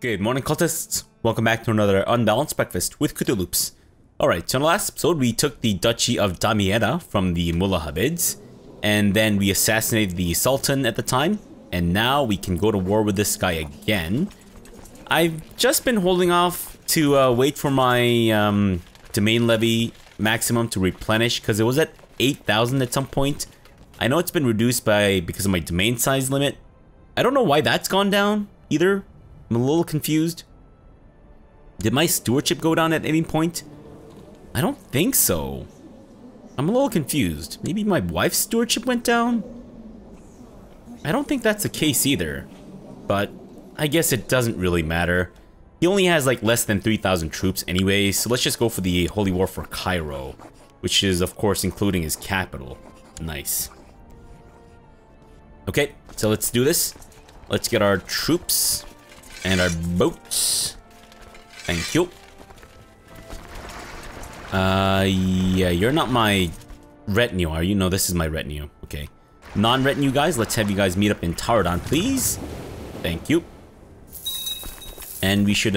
Good morning, cultists. Welcome back to another Unbalanced Breakfast with CthuLoops. Alright, so in the last episode, we took the Duchy of Damietta from the Mullahabids, and then we assassinated the Sultan at the time, and now we can go to war with this guy again. I've just been holding off to wait for my domain levy maximum to replenish, because it was at 8,000 at some point. I know it's been reduced because of my domain size limit. I don't know why that's gone down, either. I'm a little confused. Did my stewardship go down at any point? I don't think so. I'm a little confused. Maybe my wife's stewardship went down? I don't think that's the case either. But I guess it doesn't really matter. He only has like less than 3,000 troops anyway, so let's just go for the Holy War for Cairo, which is of course including his capital. Nice. Okay, so let's do this. Let's get our troops and our boats. Thank you. Yeah, you're not my retinue, are you? No, this is my retinue. Okay. Non-retinue guys, let's have you guys meet up in Taradan, please. Thank you. And we should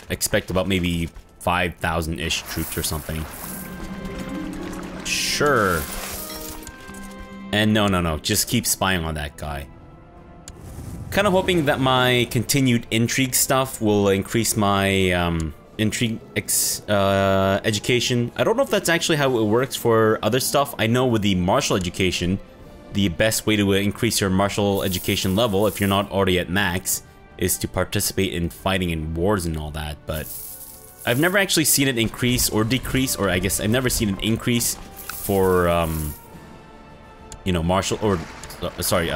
expect about maybe 5,000-ish troops or something. Sure. And no, just keep spying on that guy. Kind of hoping that my continued intrigue stuff will increase my intrigue education. I don't know if that's actually how it works for other stuff. I know with the martial education, the best way to increase your martial education level, if you're not already at max, is to participate in fighting in wars and all that. But I've never actually seen it increase or decrease, or I guess I've never seen an increase for, you know, martial or, sorry,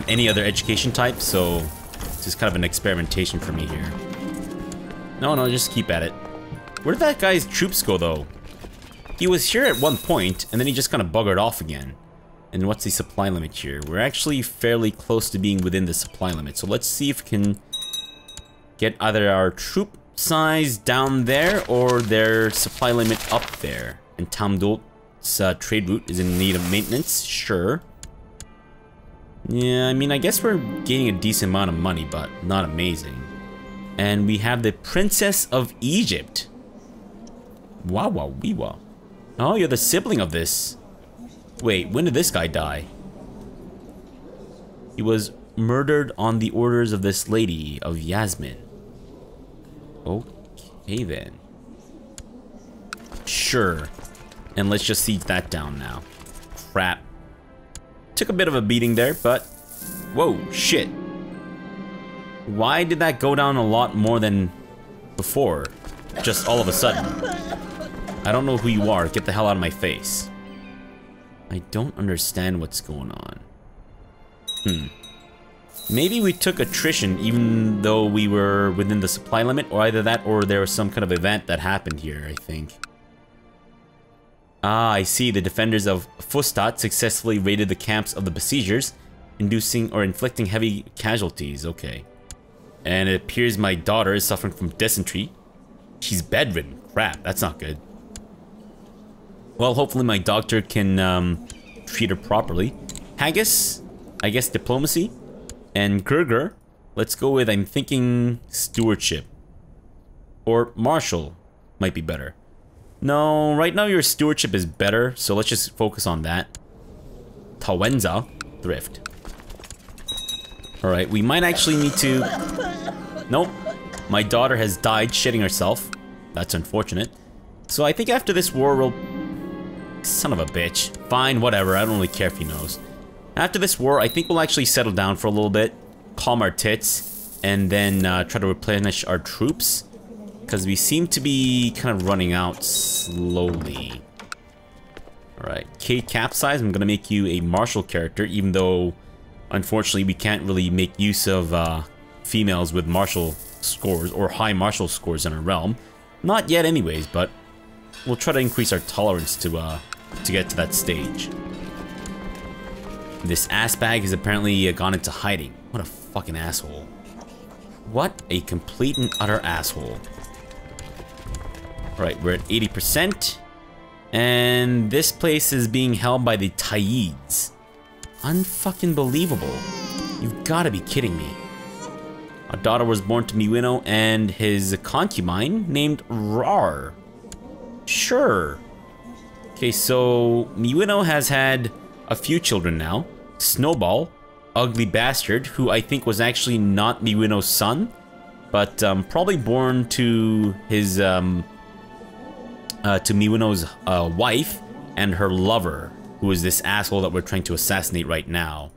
any other education type, so it's just kind of an experimentation for me here. No, just keep at it. Where did that guy's troops go, though? He was here at one point, and then he just kind of buggered off again. And what's the supply limit here? We're actually fairly close to being within the supply limit, so let's see if we can get either our troop size down there, or their supply limit up there. And Tamdul's trade route is in need of maintenance, sure. Yeah, I mean, I guess we're gaining a decent amount of money, but not amazing. And we have the Princess of Egypt. Wawa weewa. Oh, you're the sibling of this. Wait, when did this guy die? He was murdered on the orders of this lady of Yasmin. Okay then. Sure. And let's just siege that down now. Crap. Took a bit of a beating there, but whoa, shit. Why did that go down a lot more than before? Just all of a sudden. I don't know who you are. Get the hell out of my face. I don't understand what's going on. Maybe we took attrition even though we were within the supply limit, or either that or there was some kind of event that happened here, I think. Ah, I see. The defenders of Fustat successfully raided the camps of the besiegers, inducing or inflicting heavy casualties. Okay. And it appears my daughter is suffering from dysentery. She's bedridden. Crap, that's not good. Well, hopefully my doctor can treat her properly. Haggis, I guess diplomacy. And Gerger, let's go with, I'm thinking, stewardship. Or martial might be better. No, right now your stewardship is better, so let's just focus on that. Tawenza, thrift. Alright, we might actually need to... Nope. My daughter has died shitting herself. That's unfortunate. So I think after this war we'll... Son of a bitch. Fine, whatever, I don't really care if he knows. After this war, I think we'll actually settle down for a little bit, calm our tits, and then try to replenish our troops. Because we seem to be kind of running out slowly. Alright, Kate Capsize, I'm going to make you a martial character, even though, unfortunately, we can't really make use of females with martial scores, or high martial scores in our realm. Not yet anyways, but we'll try to increase our tolerance to get to that stage. This ass bag has apparently gone into hiding. What a fucking asshole. What a complete and utter asshole. Right, we're at 80%. And this place is being held by the Taids. Unfucking believable. You've got to be kidding me. A daughter was born to Miwino and his concubine named Rar. Sure. Okay, so Miwino has had a few children now. Snowball, ugly bastard, who I think was actually not Miwino's son, but probably born to his to Miwino's wife and her lover, who is this asshole that we're trying to assassinate right now.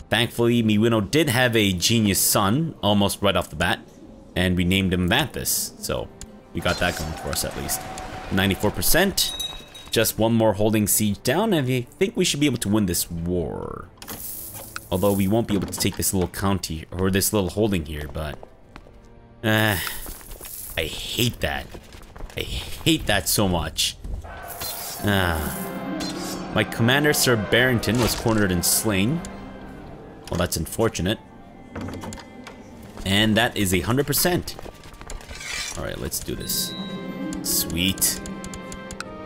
Thankfully, Miwino did have a genius son, almost right off the bat, and we named him Vanthus, so we got that going for us at least. 94%. Just one more holding siege down, and I think we should be able to win this war. Although we won't be able to take this little county, or this little holding here, but... I hate that. I hate that so much. My commander, Sir Barrington, was cornered and slain. Well, that's unfortunate. And that is 100%. Alright, let's do this. Sweet.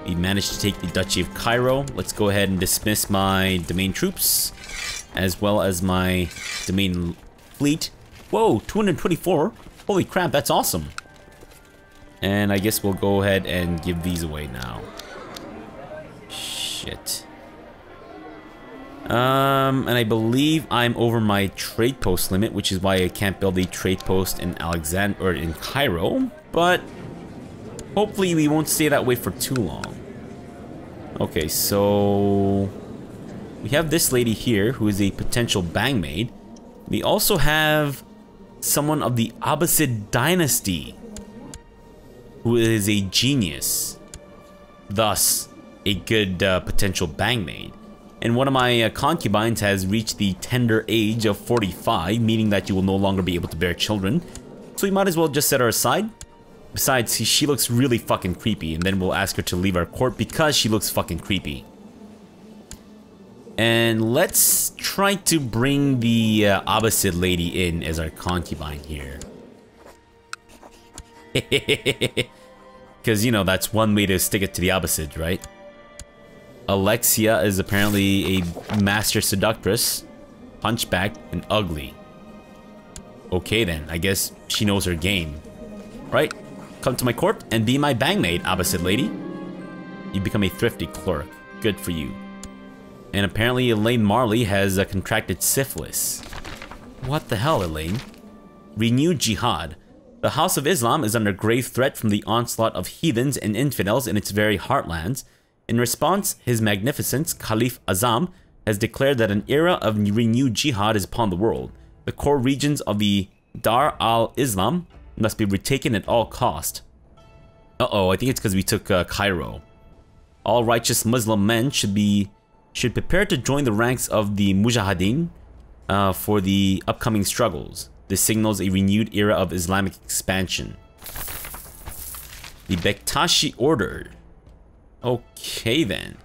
We managed to take the Duchy of Cairo. Let's go ahead and dismiss my domain troops, as well as my domain fleet. Whoa, 224? Holy crap, that's awesome. And I guess we'll go ahead and give these away now. Shit. And I believe I'm over my trade post limit, which is why I can't build a trade post in Alexandria or in Cairo, but hopefully we won't stay that way for too long. Okay, so we have this lady here who is a potential bangmaid. We also have someone of the Abbasid dynasty who is a genius, thus a good potential bangmaid. And one of my concubines has reached the tender age of 45, meaning that you will no longer be able to bear children. So we might as well just set her aside. Besides, she looks really fucking creepy, and then we'll ask her to leave our court because she looks fucking creepy. And let's try to bring the Abbasid lady in as our concubine here. Because, you know, that's one way to stick it to the Abbasids, right? Alexia is apparently a master seductress, hunchback, and ugly. Okay then, I guess she knows her game. Right? Come to my court and be my bangmaid, Abbasid lady. You become a thrifty clerk. Good for you. And apparently Elaine Marley has contracted syphilis. What the hell, Elaine? Renewed jihad. The House of Islam is under grave threat from the onslaught of heathens and infidels in its very heartlands. In response, His Magnificence, Caliph Azam, has declared that an era of renewed jihad is upon the world. The core regions of the Dar al-Islam must be retaken at all cost. Uh-oh, I think it's because we took Cairo. All righteous Muslim men should prepare to join the ranks of the Mujahideen for the upcoming struggles. This signals a renewed era of Islamic expansion. The Bektashi Order. Okay then.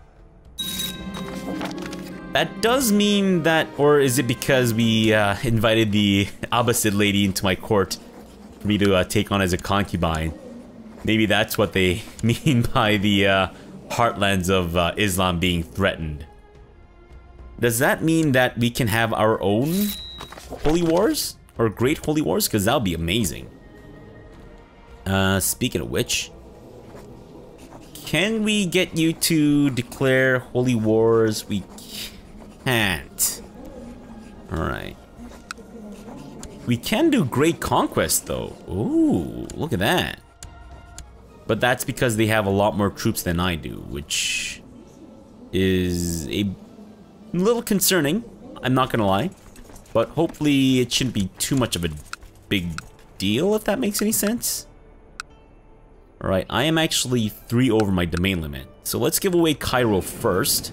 That does mean that, or is it because we invited the Abbasid lady into my court for me to take on as a concubine? Maybe that's what they mean by the heartlands of Islam being threatened. Does that mean that we can have our own holy wars? Or great holy wars? Because that would be amazing. Speaking of which, can we get you to declare holy wars? We can't. Alright. We can do great conquest though. Ooh, look at that. But that's because they have a lot more troops than I do, which is a little concerning, I'm not gonna lie. But hopefully it shouldn't be too much of a big deal, if that makes any sense. Alright, I am actually 3 over my domain limit. So let's give away Cairo first.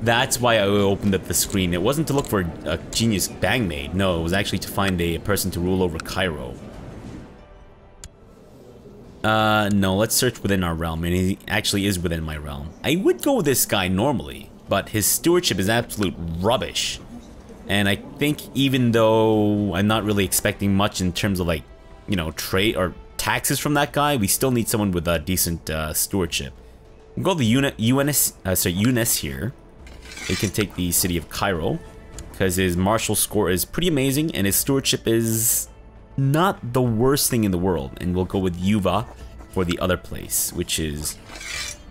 That's why I opened up the screen. It wasn't to look for a genius bangmaid. No, it was actually to find a person to rule over Cairo. No, let's search within our realm. And he actually is within my realm. I would go with this guy normally, but his stewardship is absolute rubbish. And I think even though I'm not really expecting much in terms of, like, you know, trade or taxes from that guy, we still need someone with a decent stewardship. We'll go to Eunice here. He can take the city of Cairo because his martial score is pretty amazing and his stewardship is not the worst thing in the world. And we'll go with Yuva for the other place, which is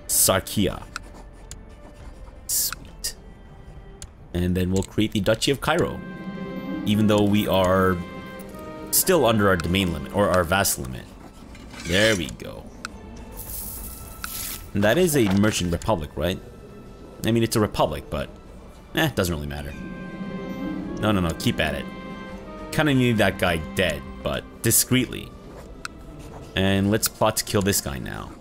Sarkia. Sweet. And then we'll create the Duchy of Cairo, even though we are still under our domain limit, or our vassal limit. There we go. And that is a merchant republic, right? I mean, it's a republic, but it doesn't really matter. No, no, no, keep at it. Kinda need that guy dead, but discreetly. And let's plot to kill this guy now.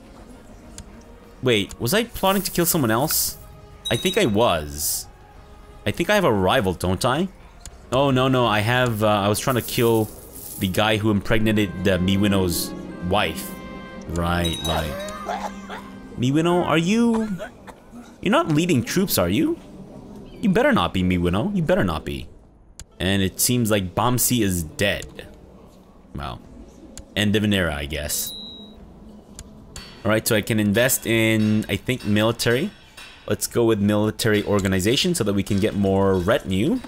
Wait, was I plotting to kill someone else? I think I was. I think I have a rival, don't I? Oh, no, no, I have, I was trying to kill the guy who impregnated Miwino's wife. Right, right. Miwino, are you... You're not leading troops, are you? You better not be, Miwino. You better not be. And it seems like Bomsi is dead. Well, end of an era, I guess. Alright, so I can invest in, I think, military. Let's go with military organization so that we can get more retinue.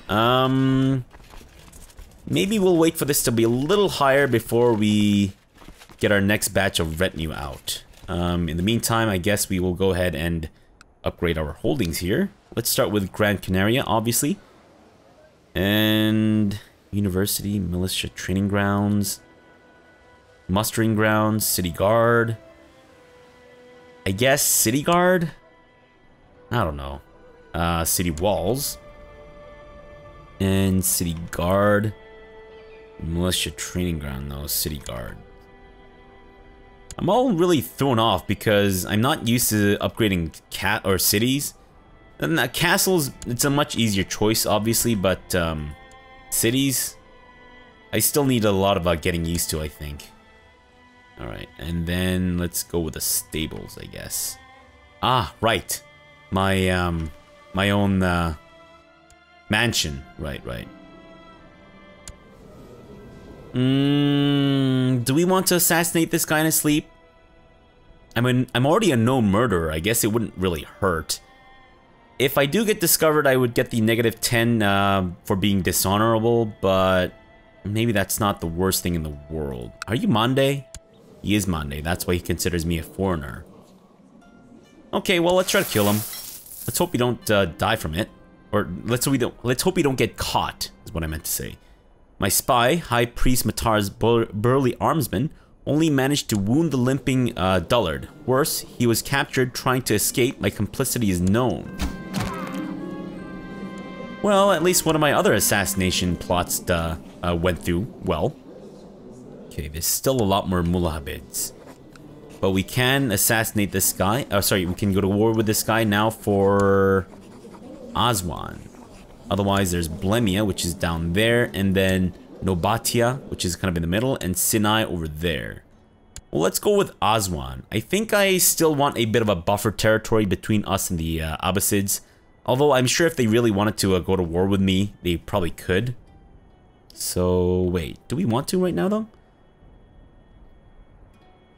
Maybe we'll wait for this to be a little higher before we get our next batch of retinue out. In the meantime, I guess we will go ahead and upgrade our holdings here. Let's start with Gran Canaria, obviously. And University, Militia Training Grounds, Mustering Grounds, City Guard. I guess City Guard? I don't know. City Walls. And City Guard. Militia Training Ground, though. City Guard. I'm all really thrown off because I'm not used to upgrading cities. And castles, it's a much easier choice, obviously, but cities, I still need a lot of getting used to, I think. Alright, and then let's go with the stables, I guess. Ah, right. My, my own, mansion. Right, right. Do we want to assassinate this guy in his sleep? I mean, I'm already a known murderer. I guess it wouldn't really hurt. If I do get discovered, I would get the -10 for being dishonorable, but maybe that's not the worst thing in the world. Are you Mande? He is Mande. That's why he considers me a foreigner. Okay, well, let's try to kill him. Let's hope we don't die from it. Or let's hope we don't get caught, is what I meant to say. My spy, High Priest Matar's burly armsman, only managed to wound the limping dullard. Worse, he was captured trying to escape. My complicity is known. Well, at least one of my other assassination plots went through well. Okay, there's still a lot more Mulahabids. But we can assassinate this guy. Oh, sorry, we can go to war with this guy now for Aswan. Otherwise, there's Blemia, which is down there, and then Nobatia, which is kind of in the middle, and Sinai over there. Well, let's go with Aswan. I think I still want a bit of a buffer territory between us and the Abbasids. Although I'm sure if they really wanted to go to war with me, they probably could. So, wait, do we want to right now, though?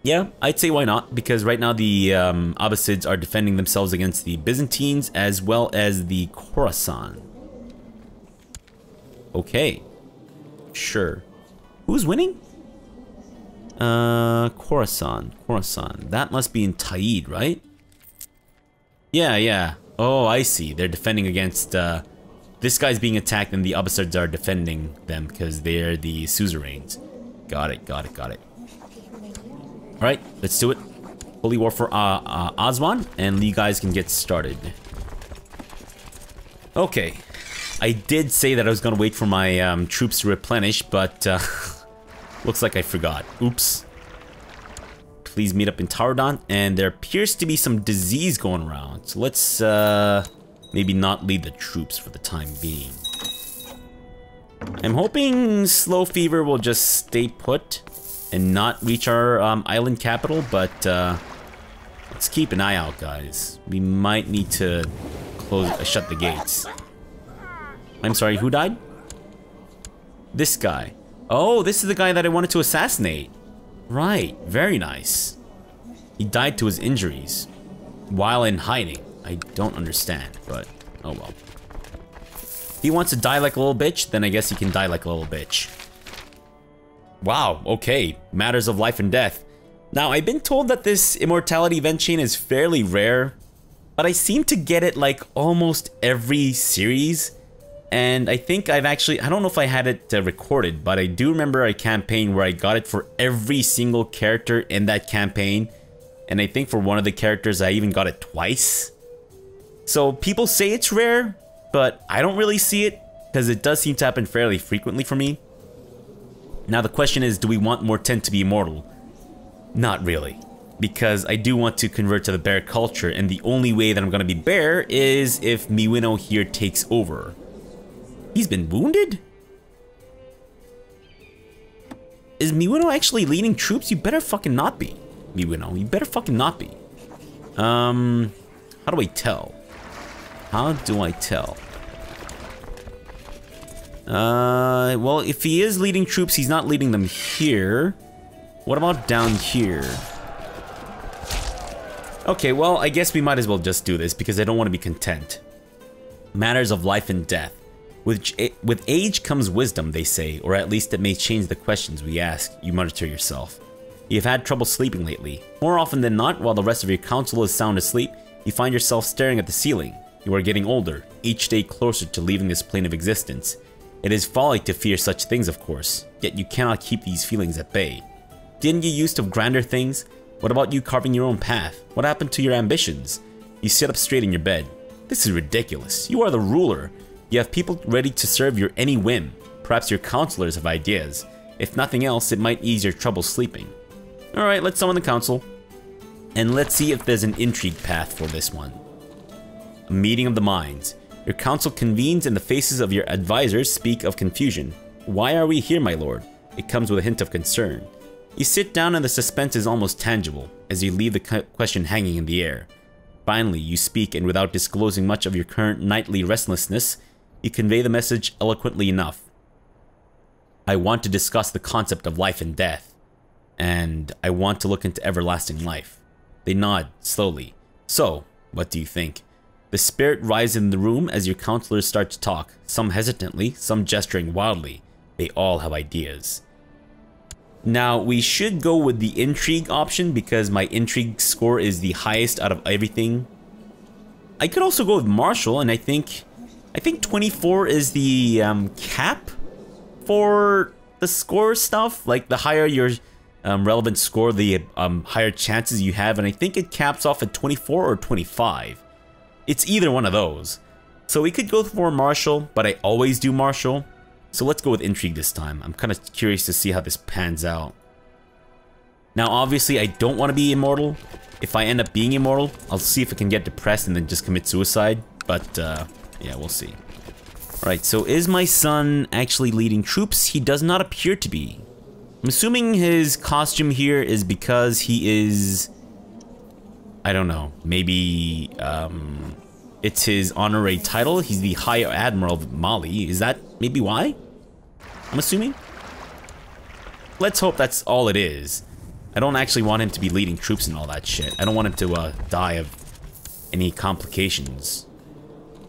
Yeah, I'd say why not, because right now the Abbasids are defending themselves against the Byzantines as well as the Khorasan. Okay. Sure. Who's winning? Khorasan. Khorasan. That must be in Taid, right? Yeah, yeah. Oh, I see. They're defending against, this guy's being attacked and the Abbasids are defending them because they're the suzerains. Got it, got it, got it. Alright, let's do it. Holy War for Aswan, and you guys can get started. Okay. I did say that I was gonna wait for my troops to replenish, but looks like I forgot. Oops. Please meet up in Taradon, and there appears to be some disease going around. So let's maybe not lead the troops for the time being. I'm hoping Slow Fever will just stay put and not reach our island capital, but let's keep an eye out, guys. We might need to shut the gates. I'm sorry, who died? This guy. Oh, this is the guy that I wanted to assassinate. Right, very nice. He died to his injuries while in hiding. I don't understand, but oh well. If he wants to die like a little bitch, then I guess he can die like a little bitch. Wow, okay. Matters of life and death. Now, I've been told that this immortality event chain is fairly rare, but I seem to get it like almost every series. And I think I've actually, I don't know if I had it recorded, but I do remember a campaign where I got it for every single character in that campaign. And I think for one of the characters, I even got it twice. So people say it's rare, but I don't really see it because it does seem to happen fairly frequently for me. Now the question is, do we want Morten to be immortal? Not really, because I do want to convert to the bear culture, and the only way that I'm gonna be bear is if Miwino here takes over. He's been wounded? Is Miwino actually leading troops? You better fucking not be, Miwino. You better fucking not be. How do I tell? How do I tell? Well, if he is leading troops, he's not leading them here. What about down here? Okay, well, I guess we might as well just do this because I don't want to be content. Matters of life and death. With age comes wisdom, they say, or at least it may change the questions we ask, you mutter to yourself. You've had trouble sleeping lately. More often than not, while the rest of your council is sound asleep, you find yourself staring at the ceiling. You are getting older, each day closer to leaving this plane of existence. It is folly to fear such things, of course, yet you cannot keep these feelings at bay. Didn't you used to have grander things? What about you carving your own path? What happened to your ambitions? You sit up straight in your bed. This is ridiculous. You are the ruler. You have people ready to serve your any whim. Perhaps your counselors have ideas. If nothing else, it might ease your trouble sleeping. Alright, let's summon the council. And let's see if there's an intrigue path for this one. A meeting of the minds. Your council convenes and the faces of your advisors speak of confusion. Why are we here, my lord? It comes with a hint of concern. You sit down and the suspense is almost tangible, as you leave the question hanging in the air. Finally, you speak, and without disclosing much of your current nightly restlessness, you convey the message eloquently enough. I want to discuss the concept of life and death, and I want to look into everlasting life. They nod, slowly. So, what do you think? The spirit rises in the room as your counselors start to talk, some hesitantly, some gesturing wildly. They all have ideas. Now, we should go with the intrigue option because my intrigue score is the highest out of everything. I could also go with martial, and I think 24 is the cap for the score stuff. Like, the higher your relevant score, the higher chances you have, and I think it caps off at 24 or 25. It's either one of those. So we could go for martial, but I always do martial. So let's go with intrigue this time. I'm kind of curious to see how this pans out. Now, obviously, I don't want to be immortal. If I end up being immortal, I'll see if I can get depressed and then just commit suicide. But, yeah, we'll see. Alright, so is my son actually leading troops? He does not appear to be. I'm assuming his costume here is because he is... I don't know. Maybe, it's his honorary title. He's the High Admiral of Mali. Is that maybe why? I'm assuming. Let's hope that's all it is. I don't actually want him to be leading troops and all that shit. I don't want him to die of any complications.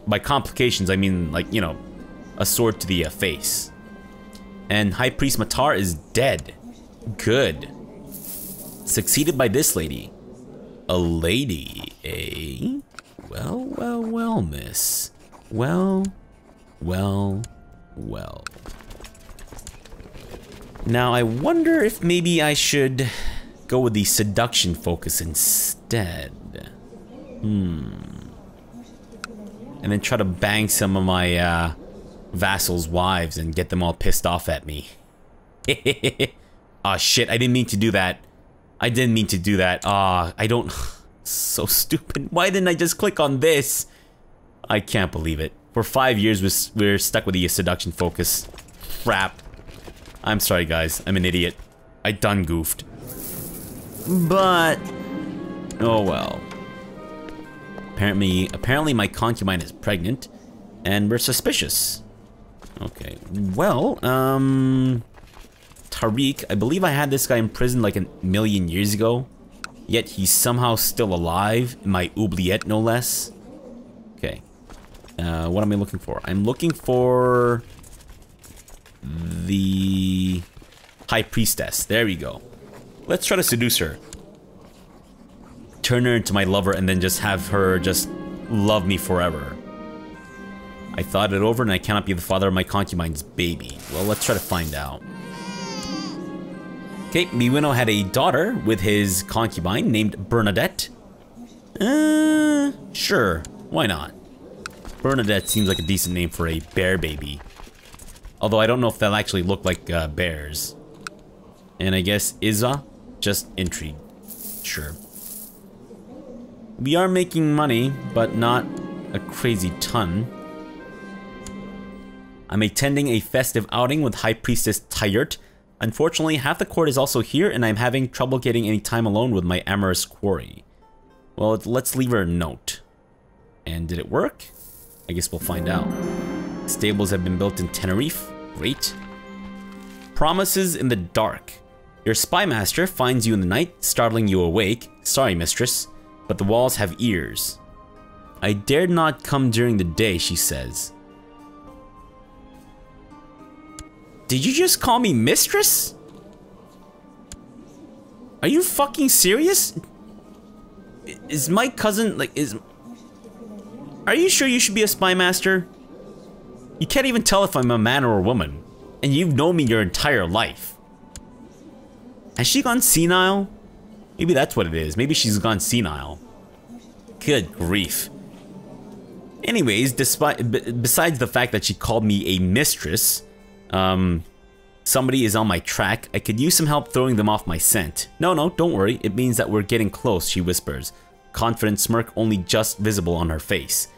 By complications, I mean, like, you know, a sword to the face. And High Priest Matar is dead. Good. Succeeded by this lady. A lady, eh? Well, well, well, miss. Well, well, well. Now, I wonder if maybe I should go with the seduction focus instead. And then try to bang some of my vassals' wives and get them all pissed off at me. Aw, shit, I didn't mean to do that. I didn't mean to do that. I don't... So stupid. Why didn't I just click on this? I can't believe it. For 5 years, we're stuck with the seduction focus. Crap. I'm sorry, guys. I'm an idiot. I done goofed. But... oh well. Apparently my concubine is pregnant. And we're suspicious. Okay. Well, Tariq, I believe I had this guy in prison like a million years ago. Yet he's somehow still alive. In my oubliette, no less. Okay. What am I looking for? I'm looking for... the... High Priestess. There we go. Let's try to seduce her. Turn her into my lover and then just have her just love me forever. I thought it over and I cannot be the father of my concubine's baby. Well, let's try to find out. Okay, Miwino had a daughter with his concubine named Bernadette. Sure. Why not? Bernadette seems like a decent name for a bear baby. Although I don't know if they'll actually look like bears. And I guess Iza? Just intrigue. Sure. We are making money, but not a crazy ton. I'm attending a festive outing with High Priestess Tyrt. Unfortunately, half the court is also here, and I'm having trouble getting any time alone with my amorous quarry. Well, let's leave her a note. And did it work? I guess we'll find out. Stables have been built in Tenerife. Great. Promises in the dark. Your spy master finds you in the night, startling you awake. Sorry, mistress, but the walls have ears. I dared not come during the day, she says. Did you just call me mistress? Are you fucking serious? Is my cousin, like, Are you sure you should be a spy master? You can't even tell if I'm a man or a woman. And you've known me your entire life. Has she gone senile? Maybe that's what it is. Maybe she's gone senile. Good grief. Anyways, besides the fact that she called me a mistress, somebody is on my track. I could use some help throwing them off my scent. No, don't worry. It means that we're getting close, she whispers. Confident smirk only just visible on her face.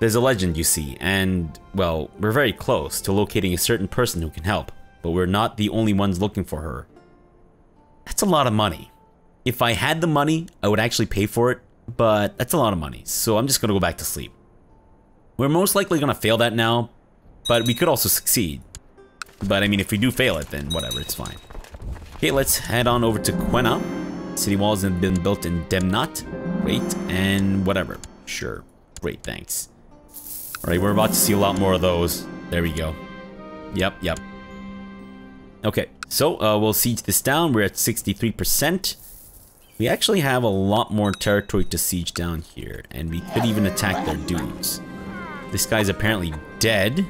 There's a legend, you see, and, well, we're very close to locating a certain person who can help, but we're not the only ones looking for her. That's a lot of money. If I had the money, I would actually pay for it, but that's a lot of money, so I'm just gonna go back to sleep. We're most likely gonna fail that now, but we could also succeed. But I mean, if we do fail it, then whatever, it's fine. Okay, let's head on over to Quena. City walls have been built in Demnat. Great, and whatever. Sure. Great, thanks. Alright, we're about to see a lot more of those. There we go. Yep. Okay, so we'll siege this down. We're at 63%. We actually have a lot more territory to siege down here, and we could even attack their dudes. This guy's apparently dead.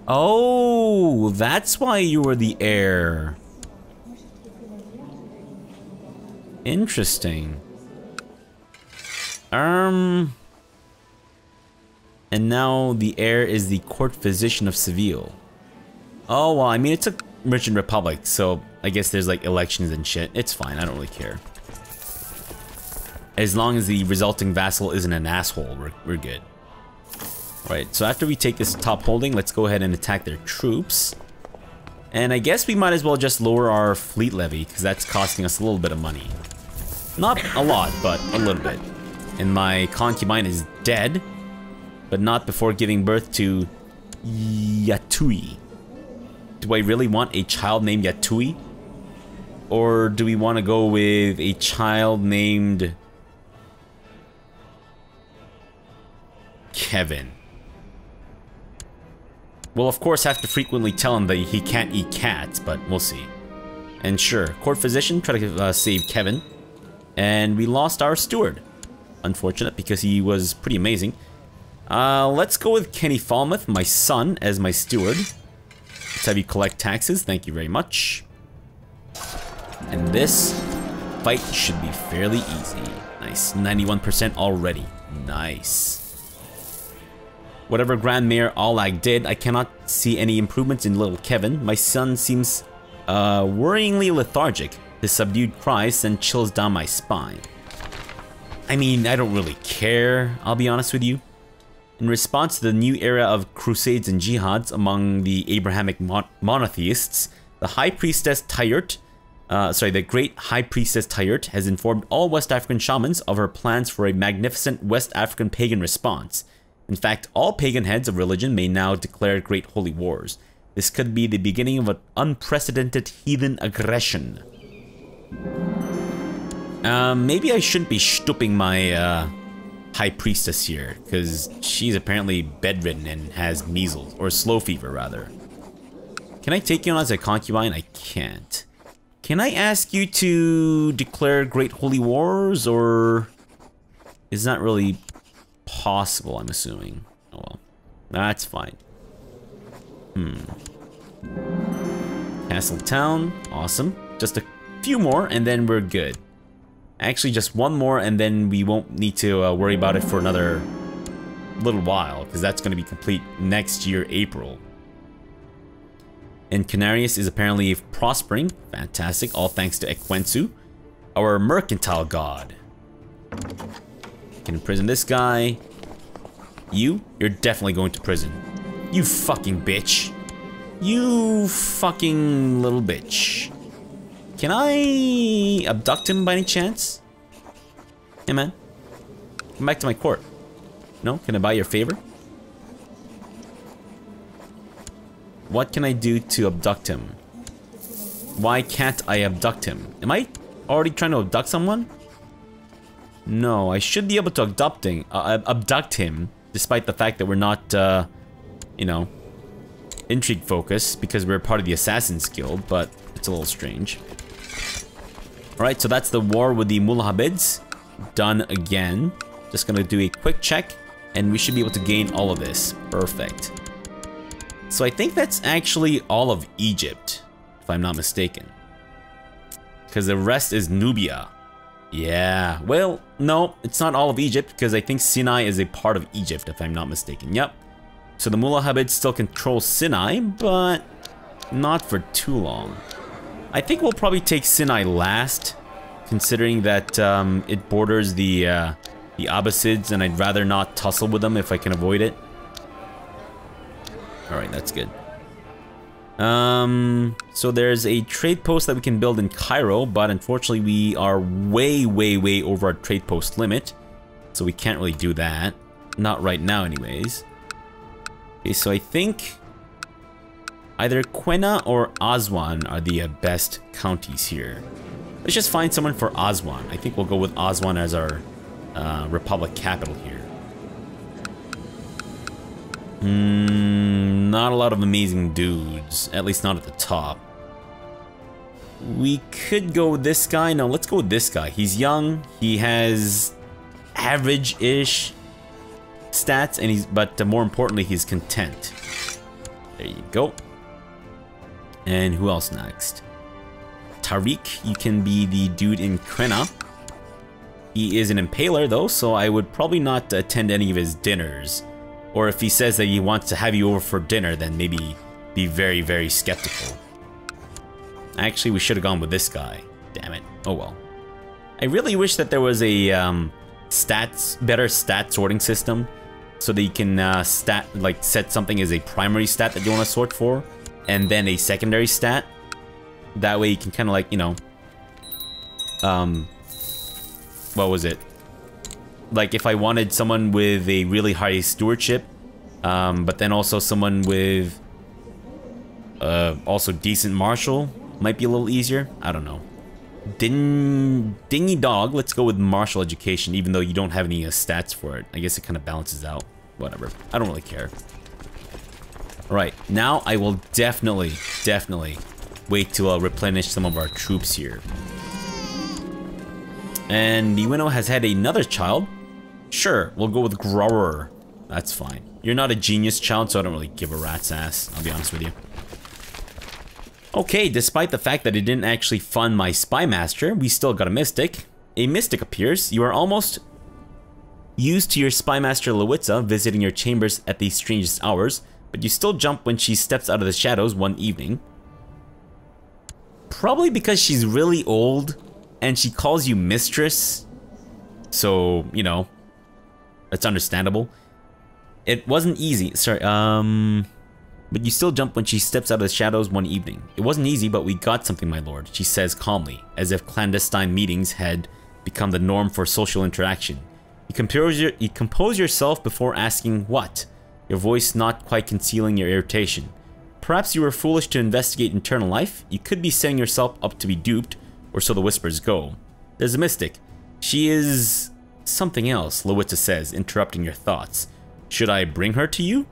Oh, that's why you were the heir. Interesting. And now the heir is the court physician of Seville. Oh, well, I mean, it's a merchant republic, so I guess there's like elections and shit. It's fine, I don't really care. As long as the resulting vassal isn't an asshole, we're good. Right, so after we take this top holding, let's go ahead and attack their troops. And I guess we might as well just lower our fleet levy, because that's costing us a little bit of money. Not a lot, but a little bit. And my concubine is dead, but not before giving birth to Yatui. Do I really want a child named Yatui? Or do we want to go with a child named Kevin? We'll of course have to frequently tell him that he can't eat cats, but we'll see. And sure, court physician, try to save Kevin. And we lost our steward. Unfortunate, because he was pretty amazing. Let's go with Kenny Falmouth, my son, as my steward. Let's have you collect taxes, thank you very much. And this fight should be fairly easy. Nice, 91% already. Nice. Whatever Grand Mayor Aulag did, I cannot see any improvements in little Kevin. My son seems worryingly lethargic. His subdued cries send chills down my spine. I mean, I don't really care, I'll be honest with you. In response to the new era of crusades and jihads among the Abrahamic monotheists, the High Priestess Tyrt, the Great High Priestess Tyrt has informed all West African shamans of her plans for a magnificent West African pagan response. In fact, all pagan heads of religion may now declare great holy wars. This could be the beginning of an unprecedented heathen aggression. Maybe I shouldn't be stooping my High Priestess here, because she's apparently bedridden and has measles, or slow fever rather. Can I take you on as a concubine? I can't. Can I ask you to declare Great Holy Wars, or is that really possible, I'm assuming? Oh well, that's fine. Castle Town, awesome. Just a few more and then we're good. Actually, just one more and then we won't need to worry about it for another little while, because that's going to be complete next year, April. And Canarius is apparently prospering. Fantastic, all thanks to Ekwensu, our mercantile god. Can imprison this guy. You're definitely going to prison. You fucking bitch. You fucking little bitch. Can I abduct him by any chance? Hey man, come back to my court. No? Can I buy your favor? What can I do to abduct him? Why can't I abduct him? Am I already trying to abduct someone? No, I should be able to abduct him, despite the fact that we're not, you know, intrigue focused, because we're part of the Assassin's Guild, but it's a little strange. Alright, so that's the war with the Mulahabids. Done again. Just gonna do a quick check, and we should be able to gain all of this. Perfect. So I think that's actually all of Egypt, if I'm not mistaken. Because the rest is Nubia. Yeah, well, no, it's not all of Egypt, because I think Sinai is a part of Egypt, if I'm not mistaken. Yep. So the Mulahabids still control Sinai, but not for too long. I think we'll probably take Sinai last, considering that it borders the Abbasids, and I'd rather not tussle with them if I can avoid it. Alright, that's good. So there's a trade post that we can build in Cairo, but unfortunately we are way over our trade post limit. So we can't really do that. Not right now anyways. Okay, so I think either Quena or Aswan are the best counties here. Let's just find someone for Aswan. I think we'll go with Aswan as our Republic capital here. Not a lot of amazing dudes, at least not at the top. We could go with this guy. No, let's go with this guy. He's young. He has average-ish stats, and but more importantly, he's content. There you go. And who else next? Tariq, you can be the dude in Quena. He is an impaler though, so I would probably not attend any of his dinners. Or if he says that he wants to have you over for dinner, then maybe be very skeptical. Actually, we should have gone with this guy. Damn it. Oh well. I really wish that there was a better stat sorting system, so that you can set something as a primary stat that you want to sort for, and then a secondary stat. That way you can kind of like, you know, what was it? Like if I wanted someone with a really high stewardship, but then also someone with also decent martial, might be a little easier. I don't know. Dingy dog, let's go with martial education, even though you don't have any stats for it. I guess it kind of balances out. Whatever. I don't really care. Alright, now I will definitely wait to replenish some of our troops here. And Niwino has had another child. Sure, we'll go with Grower. That's fine. You're not a genius child, so I don't really give a rat's ass, I'll be honest with you. Okay, despite the fact that it didn't actually fund my Spy Master, we still got a Mystic. A Mystic appears. You are almost used to your Spy Master Lowitza visiting your chambers at the strangest hours, but you still jump when she steps out of the shadows one evening. Probably because she's really old and she calls you mistress. So, you know, that's understandable. It wasn't easy. Sorry, but you still jump when she steps out of the shadows one evening. It wasn't easy, but we got something, my lord, she says calmly, as if clandestine meetings had become the norm for social interaction. You compose yourself before asking what, your voice not quite concealing your irritation. Perhaps you were foolish to investigate internal life. You could be setting yourself up to be duped, or so the whispers go. There's a mystic. She is something else, Lowitza says, interrupting your thoughts. Should I bring her to you?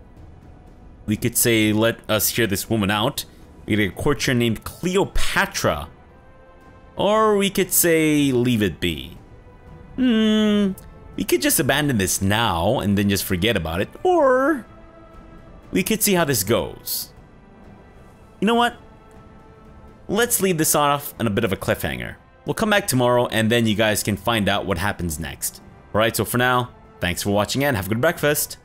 We could say, let us hear this woman out. We get a courtier named Cleopatra. Or we could say leave it be. We could just abandon this now and then just forget about it. Or we could see how this goes. You know what? Let's leave this off on a bit of a cliffhanger. We'll come back tomorrow and then you guys can find out what happens next. Alright, so for now, thanks for watching and have a good breakfast.